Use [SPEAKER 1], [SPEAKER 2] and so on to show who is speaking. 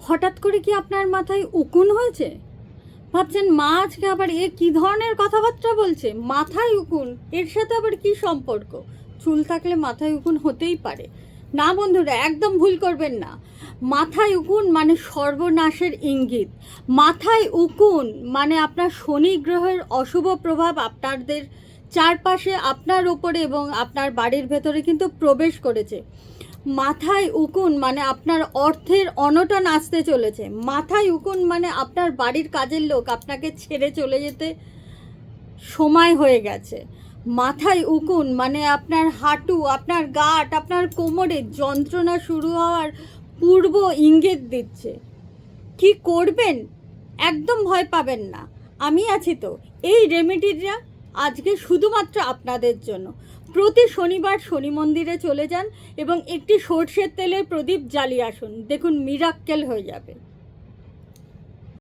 [SPEAKER 1] হঠাৎ করে কি আপনার মাথায় উকুন হয়েছে? ভাবছেন মা আজকে আবার এ কী ধরনের কথাবার্তা বলছে, মাথায় উকুন, এর সাথে আবার কি সম্পর্ক? চুল থাকলে মাথায় উকুন হতেই পারে না বন্ধুরা, একদম ভুল করবেন না। মাথায় উকুন মানে সর্বনাশের ইঙ্গিত। মাথায় উকুন মানে আপনার শনি গ্রহের অশুভ প্রভাব আপনাদের চারপাশে, আপনার ওপরে এবং আপনার বাড়ির ভেতরে কিন্তু প্রবেশ করেছে। মাথায় উকুন মানে আপনার অর্থের অনটন আসতে চলেছে। মাথায় উকুন মানে আপনার বাড়ির কাজের লোক আপনাকে ছেড়ে চলে যেতে সময় হয়ে গেছে। মাথায় উকুন মানে আপনার হাঁটু, আপনার গাঁট, আপনার কোমরে যন্ত্রণা শুরু হওয়ার পূর্ব ইঙ্গিত দিচ্ছে। কি করবেন? একদম ভয় পাবেন না, আমি আছি তো। এই রেমেডিটা আজকে শুধুমাত্র আপনাদের জন্য। প্রতি শনিবার শনি মন্দিরে চলে যান এবং একটি সর্ষের তেলের প্রদীপ জ্বালিয়ে আসুন, দেখুন মিরাক্কেল হয়ে যাবে।